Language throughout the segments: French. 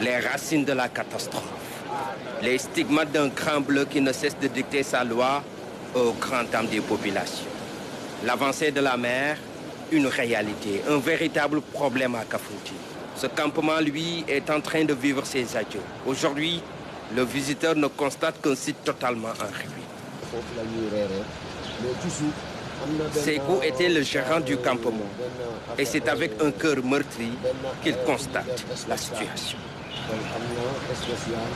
les racines de la catastrophe, les stigmates d'un cran bleu qui ne cesse de dicter sa loi au grand dam des populations. L'avancée de la mer, une réalité, un véritable problème à Kafountine. Ce campement, lui, est en train de vivre ses adieux. Aujourd'hui, le visiteur ne constate qu'un site totalement en ruine. Sekou était le gérant du campement et c'est avec un cœur meurtri qu'il constate la situation.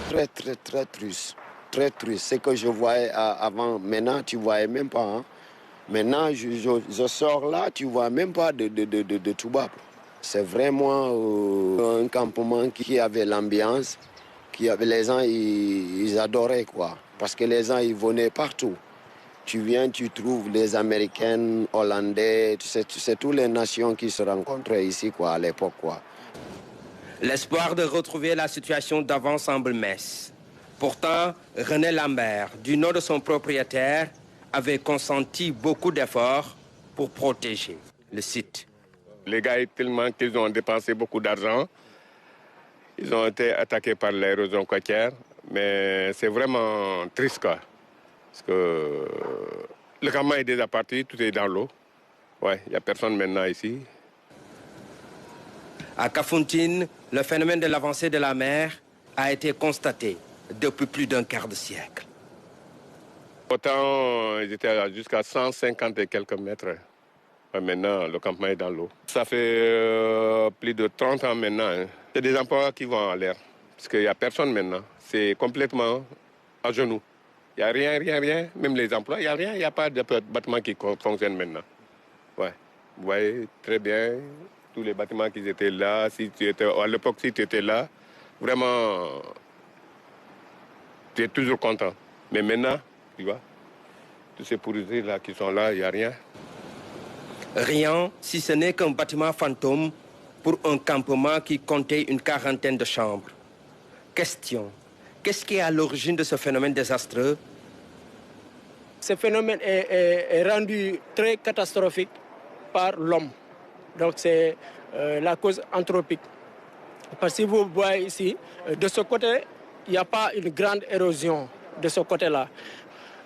Très triste. Très triste. Ce que je voyais avant, maintenant, tu ne voyais même pas. Hein. Maintenant, je sors là, tu ne vois même pas de Toubab. C'est vraiment un campement qui avait l'ambiance, les gens, ils adoraient quoi. Parce que les gens, ils venaient partout. Tu viens, tu trouves les Américains, Hollandais, c'est toutes les nations qui se rencontraient ici quoi, à l'époque quoi. L'espoir de retrouver la situation d'avant semble mince. Pourtant, René Lambert, du nom de son propriétaire, avait consenti beaucoup d'efforts pour protéger le site. Les gars, tellement qu'ils ont dépensé beaucoup d'argent, ils ont été attaqués par l'érosion côtière, mais c'est vraiment triste quoi. Parce que le campement est déjà parti, tout est dans l'eau. Ouais, il n'y a personne maintenant ici. À Kafountine, le phénomène de l'avancée de la mer a été constaté depuis plus d'un quart de siècle. Autant ils étaient jusqu'à 150 et quelques mètres. Ouais, maintenant, le campement est dans l'eau. Ça fait plus de 30 ans maintenant. Hein. C'est des emplois qui vont à l'air. Parce qu'il n'y a personne maintenant. C'est complètement à genoux. Il n'y a rien. Même les emplois, il n'y a rien. Il n'y a pas de bâtiment qui fonctionne maintenant. Ouais. Vous voyez très bien tous les bâtiments qui étaient là. À l'époque, si tu étais là, vraiment, tu es toujours content. Mais maintenant, tu vois, tous ces pourritus là qui sont là, il n'y a rien. Rien, si ce n'est qu'un bâtiment fantôme pour un campement qui comptait une quarantaine de chambres. Question, qu'est-ce qui est à l'origine de ce phénomène désastreux? Ce phénomène est rendu très catastrophique par l'homme. Donc c'est la cause anthropique. Parce que vous voyez ici, de ce côté, il n'y a pas une grande érosion de ce côté-là.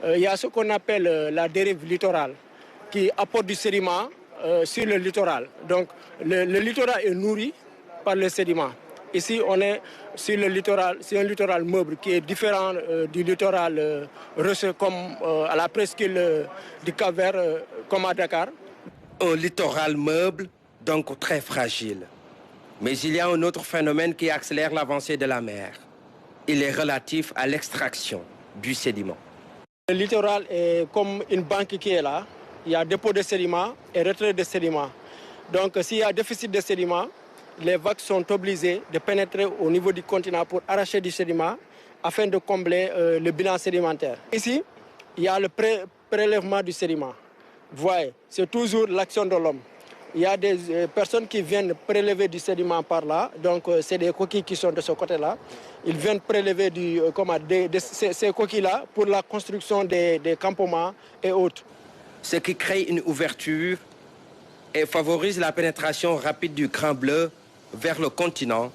Il y a ce qu'on appelle la dérive littorale qui apporte du sédiment sur le littoral. Donc le littoral est nourri par le sédiment. Ici, on est sur le littoral, c'est un littoral meuble qui est différent du littoral rocheux comme à la presqu'île du Cap-Vert, comme à Dakar. Un littoral meuble, donc très fragile. Mais il y a un autre phénomène qui accélère l'avancée de la mer. Il est relatif à l'extraction du sédiment. Le littoral est comme une banque qui est là. Il y a dépôt de sédiments et retrait de sédiments. Donc s'il y a déficit de sédiments, les vagues sont obligées de pénétrer au niveau du continent pour arracher du sédiment afin de combler le bilan sédimentaire. Ici, il y a le prélèvement du sédiment. Vous voyez, c'est toujours l'action de l'homme. Il y a des personnes qui viennent prélever du sédiment par là, donc c'est des coquilles qui sont de ce côté-là. Ils viennent prélever ces coquilles-là pour la construction des campements et autres. Ce qui crée une ouverture et favorise la pénétration rapide du cran bleu vers le continent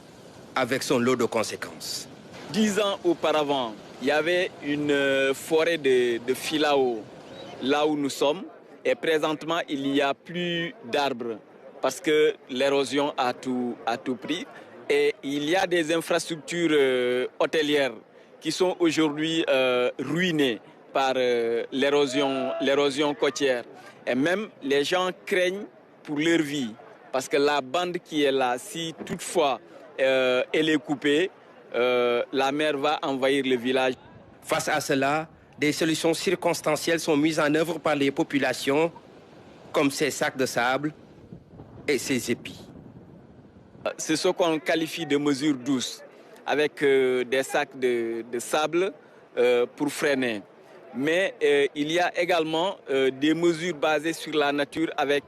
avec son lot de conséquences. 10 ans auparavant, il y avait une forêt de filao là où nous sommes. Et présentement, il n'y a plus d'arbres parce que l'érosion a tout pris. Et il y a des infrastructures hôtelières qui sont aujourd'hui ruinées par l'érosion côtière. Et même les gens craignent pour leur vie parce que la bande qui est là, si toutefois elle est coupée, la mer va envahir le village. Face à cela, des solutions circonstancielles sont mises en œuvre par les populations, comme ces sacs de sable et ces épis. C'est ce qu'on qualifie de mesures douces, avec des sacs de sable pour freiner. Mais il y a également des mesures basées sur la nature avec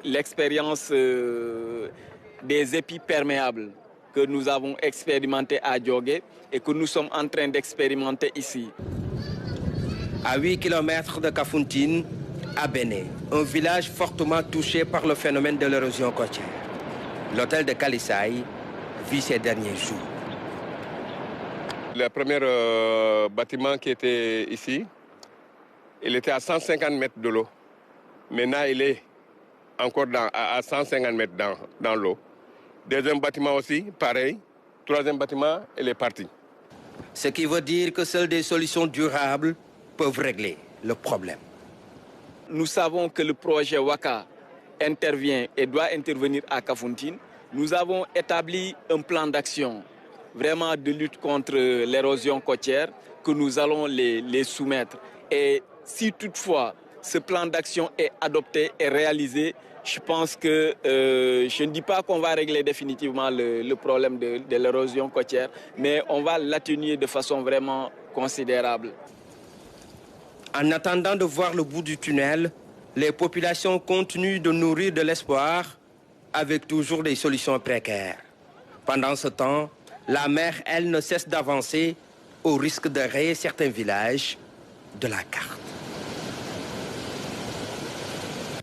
l'expérience des épis perméables que nous avons expérimenté à Diogué et que nous sommes en train d'expérimenter ici. À 8 km de Kafountine, à Béné, un village fortement touché par le phénomène de l'érosion côtière. L'hôtel de Kalissaï vit ses derniers jours. Le premier bâtiment qui était ici, il était à 150 mètres de l'eau. Maintenant, il est encore à 150 mètres dans l'eau. Deuxième bâtiment aussi, pareil. Troisième bâtiment, il est parti. Ce qui veut dire que seules des solutions durables peuvent régler le problème. Nous savons que le projet Waka intervient et doit intervenir à Kafountine. Nous avons établi un plan d'action vraiment de lutte contre l'érosion côtière que nous allons les soumettre. Et si toutefois ce plan d'action est adopté et réalisé, je pense que je ne dis pas qu'on va régler définitivement le problème de l'érosion côtière, mais on va l'atténuer de façon vraiment considérable. En attendant de voir le bout du tunnel, les populations continuent de nourrir de l'espoir avec toujours des solutions précaires. Pendant ce temps, la mer, elle, ne cesse d'avancer au risque de rayer certains villages de la carte.